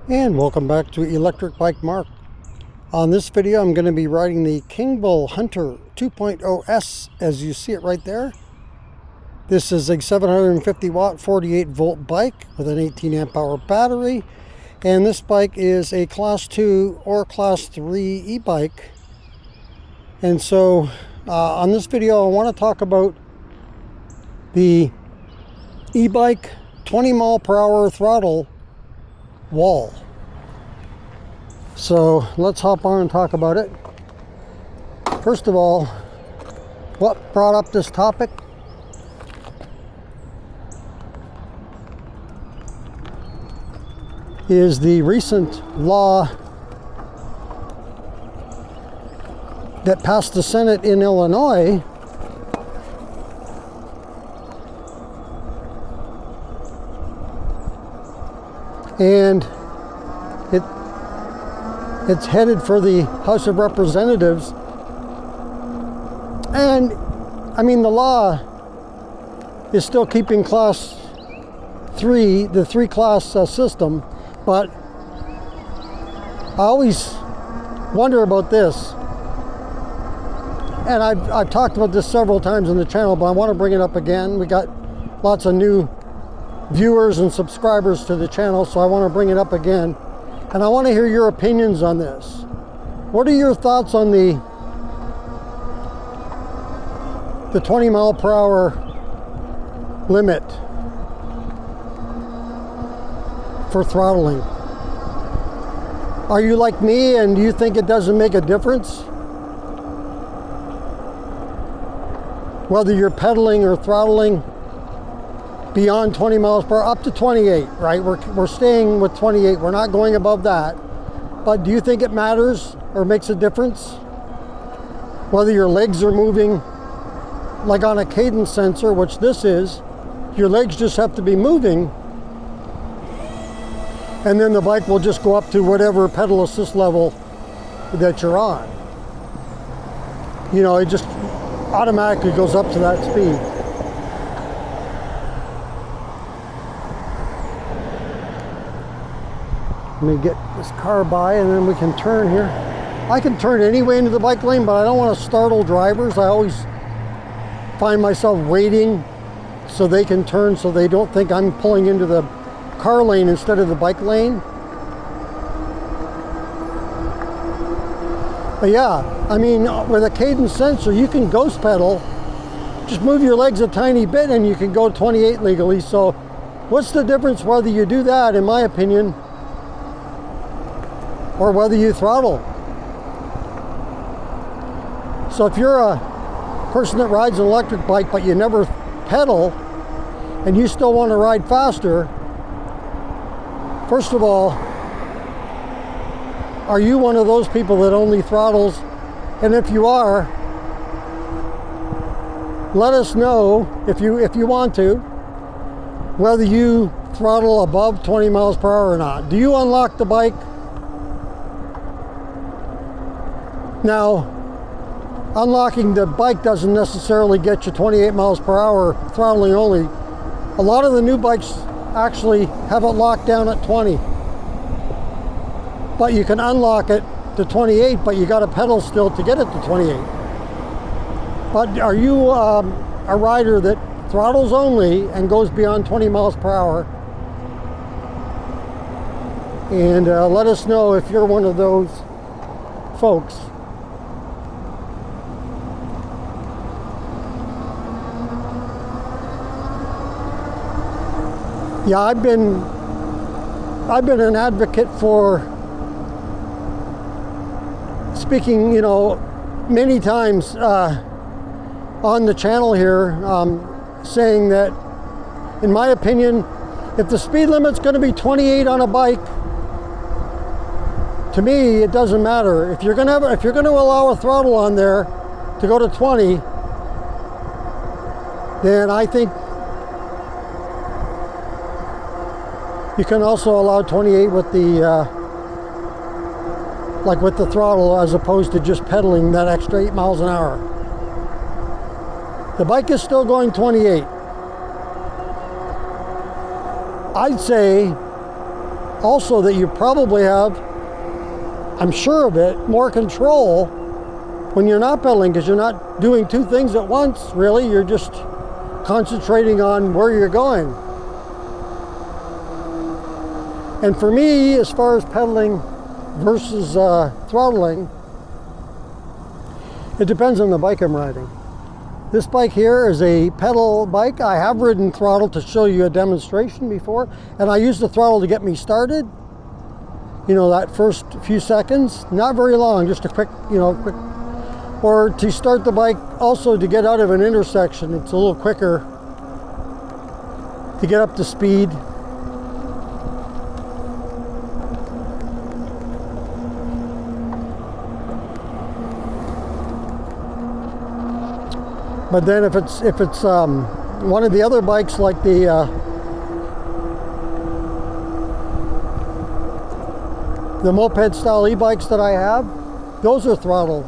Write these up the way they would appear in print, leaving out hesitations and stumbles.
And welcome back to Electric Bike Mark. On this video I'm going to be riding the ENGWE Hunter 2.0S as you see it right there. This is a 750 watt 48 volt bike with an 18 amp hour battery, and this bike is a class 2 or class 3 e-bike. And so on this video I want to talk about the e-bike 20 mile per hour throttle wall. So let's hop on and talk about it. First of all, what brought up this topic? Is the recent law that passed the Senate in Illinois and it's headed for the House of Representatives. And I mean, the law is still keeping class 3, the 3 class system, but I always wonder about this, and I've talked about this several times on the channel, but I want to bring it up again. We got lots of new viewers and subscribers to the channel, so I want to bring it up again, and I want to hear your opinions on this. What are your thoughts on the 20 mile per hour limit for throttling? Are you like me and do you think it doesn't make a difference whether you're pedaling or throttling beyond 20 miles per hour, up to 28, right? We're staying with 28. We're not going above that. But do you think it matters or makes a difference whether your legs are moving, like on a cadence sensor, which this is? Your legs just have to be moving, and then the bike will just go up to whatever pedal assist level that you're on. You know, it just automatically goes up to that speed. Let me get this car by and then we can turn here. I can turn anyway into the bike lane, but I don't want to startle drivers. I always find myself waiting so they can turn, so they don't think I'm pulling into the car lane instead of the bike lane. But yeah, I mean, with a cadence sensor you can ghost pedal, just move your legs a tiny bit and you can go 28 legally. So what's the difference whether you do that, in my opinion, or whether you throttle? So if you're a person that rides an electric bike but you never pedal and you still want to ride faster, first of all, are you one of those people that only throttles? And if you are, let us know, if you want to, whether you throttle above 20 miles per hour or not. Do you unlock the bike? Now, unlocking the bike doesn't necessarily get you 28 miles per hour throttling only. A lot of the new bikes actually have it locked down at 20. But you can unlock it to 28, but you got to pedal still to get it to 28. But are you a rider that throttles only and goes beyond 20 miles per hour? And let us know if you're one of those folks. Yeah, I've been an advocate for speaking, you know, many times on the channel here, saying that, in my opinion, if the speed limit's going to be 28 on a bike, to me it doesn't matter. If you're going to allow a throttle on there to go to 20, then I think you can also allow 28 with the like with the throttle, as opposed to just pedaling that extra 8 miles an hour. The bike is still going 28. I'd say Also that you probably have, I'm sure of it, more control when you're not pedaling, because you're not doing two things at once, really. You're just concentrating on where you're going. And for me, as far as pedaling versus throttling, it depends on the bike I'm riding. This bike here is a pedal bike. I have ridden throttle to show you a demonstration before, and I use the throttle to get me started. You know, that first few seconds, not very long, just a quick, quick. Or to start the bike, also to get out of an intersection, it's a little quicker to get up to speed. But then if it's one of the other bikes like the Moped-Style e-bikes that I have, those are throttle.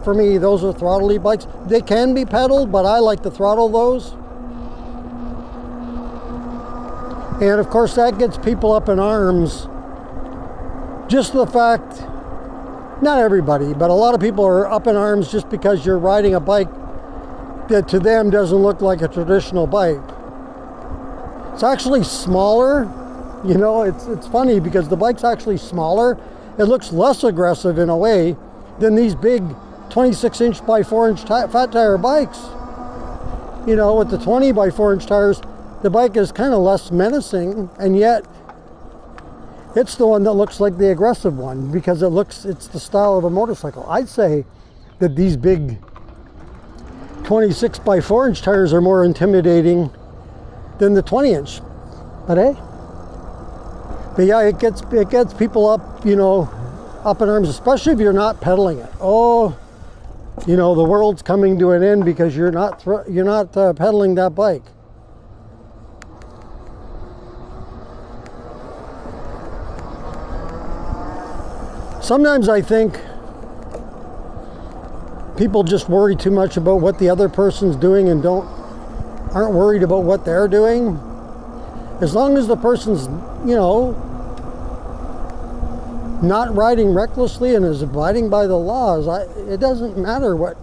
For me, those are throttle e-bikes. They can be pedaled, but I like to throttle those. And of course that gets people up in arms. Just the fact, not everybody, but a lot of people are up in arms just because you're riding a bike that to them doesn't look like a traditional bike. It's actually smaller. You know, it's funny because the bike's actually smaller. It looks less aggressive in a way than these big 26-inch by 4-inch fat tire bikes. You know, with the 20 by 4-inch tires, the bike is kind of less menacing, and yet it's the one that looks like the aggressive one because it's the style of a motorcycle. I'd say that these big 26 by 4-inch tires are more intimidating than the 20-inch. But hey, but yeah, it gets people up, up in arms, especially if you're not pedaling it. Oh, the world's coming to an end because you're not pedaling that bike. Sometimes I think people just worry too much about what the other person's doing and aren't worried about what they're doing. As long as the person's, not riding recklessly and is abiding by the laws, it doesn't matter what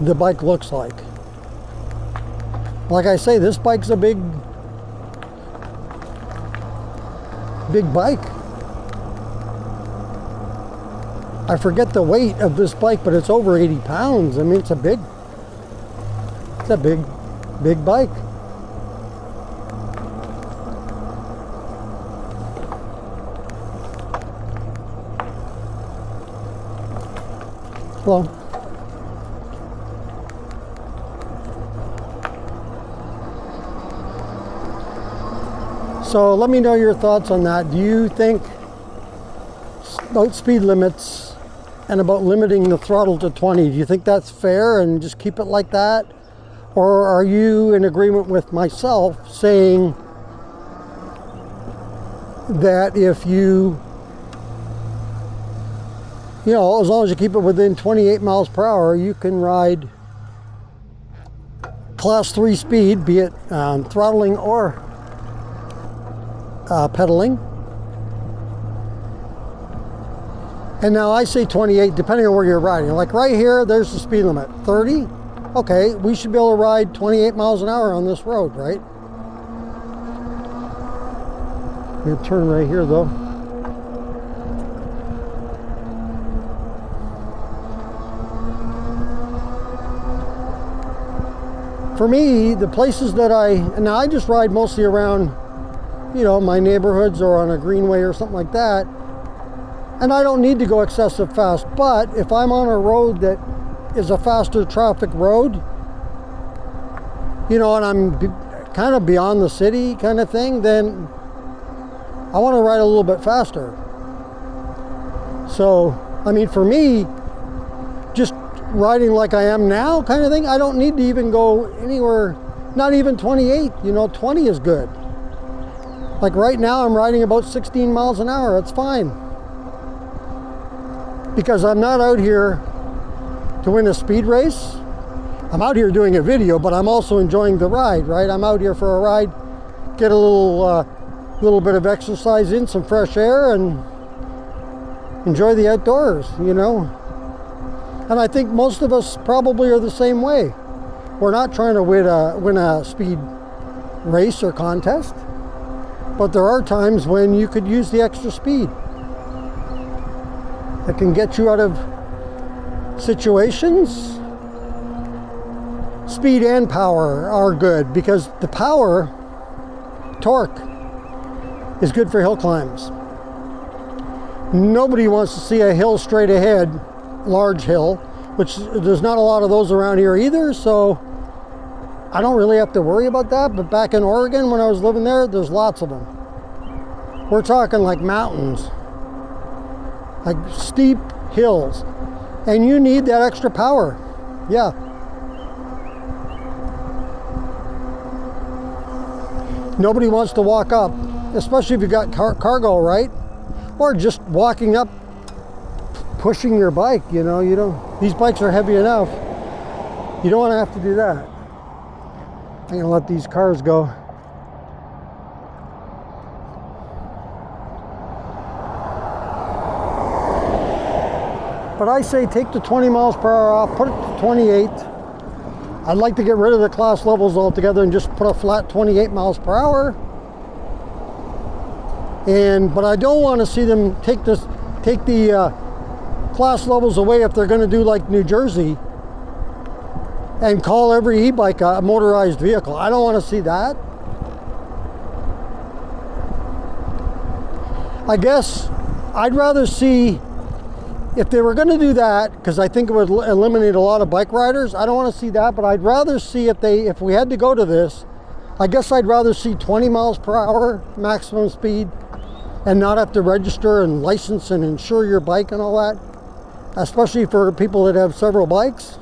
the bike looks like. Like I say, this bike's a big bike. I forget the weight of this bike, but it's over 80 pounds. I mean, it's a big bike. Hello. So let me know your thoughts on that. Do you think about speed limits and about limiting the throttle to 20? Do you think that's fair and just keep it like that? Or are you in agreement with myself saying that if as long as you keep it within 28 miles per hour, you can ride class 3 speed, be it throttling or pedaling? And now I say 28, depending on where you're riding. Like right here, there's the speed limit, 30. Okay, we should be able to ride 28 miles an hour on this road, right? I'm gonna turn right here though. For me, the places that now I just ride mostly around, my neighborhoods or on a greenway or something like that. And I don't need to go excessive fast, but if I'm on a road that is a faster traffic road, and I'm kind of beyond the city kind of thing, then I want to ride a little bit faster. So, I mean, for me, just riding like I am now kind of thing, I don't need to even go anywhere, not even 28, 20 is good. Like right now, I'm riding about 16 miles an hour, it's fine. Because I'm not out here to win a speed race. I'm out here doing a video, but I'm also enjoying the ride, right? I'm out here for a ride, get a little little bit of exercise in, some fresh air, and enjoy the outdoors, you know. And I think most of us probably are the same way. We're not trying to win a speed race or contest, but there are times when you could use the extra speed. It can get you out of situations. Speed and power are good because the power, torque, is good for hill climbs. Nobody wants to see a hill straight ahead, large hill, which there's not a lot of those around here either, so I don't really have to worry about that. But back in Oregon when I was living there, there's lots of them. We're talking like mountains, like steep hills, and you need that extra power. Yeah. Nobody wants to walk up, especially if you got cargo, right? Or just walking up, pushing your bike, you know, these bikes are heavy enough. You don't want to have to do that. I'm gonna let these cars go. But I say take the 20 miles per hour off, put it to 28. I'd like to get rid of the class levels altogether and just put a flat 28 miles per hour. But I don't want to see them take the class levels away if they're going to do like New Jersey and call every e-bike a motorized vehicle. I don't want to see that. I guess I'd rather see, if they were going to do that, because I think it would eliminate a lot of bike riders, I don't want to see that, but I'd rather see if we had to go to this, I guess I'd rather see 20 miles per hour maximum speed and not have to register and license and insure your bike and all that, especially for people that have several bikes.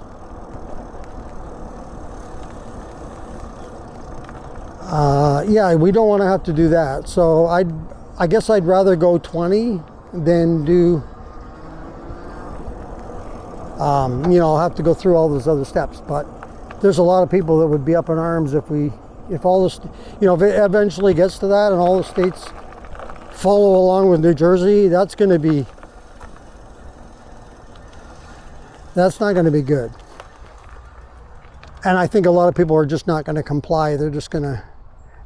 Yeah, we don't want to have to do that. So I guess I'd rather go 20 than do, I'll have to go through all those other steps. But there's a lot of people that would be up in arms if all this, if it eventually gets to that and all the states follow along with New Jersey, that's not going to be good. And I think a lot of people are just not going to comply. They're just going to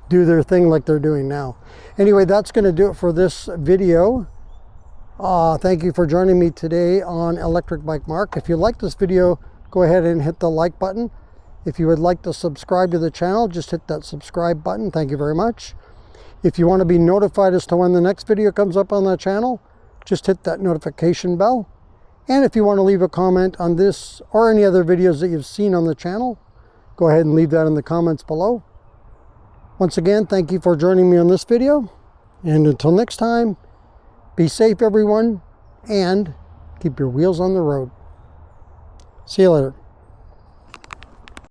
do their thing like they're doing now. Anyway, that's going to do it for this video. Thank you for joining me today on Electric Bike Mark. If you like this video, go ahead and hit the like button. If you would like to subscribe to the channel, just hit that subscribe button. Thank you very much. If you want to be notified as to when the next video comes up on the channel, just hit that notification bell. And if you want to leave a comment on this or any other videos that you've seen on the channel, go ahead and leave that in the comments below. Once again, thank you for joining me on this video. And until next time, be safe everyone, and keep your wheels on the road. See you later.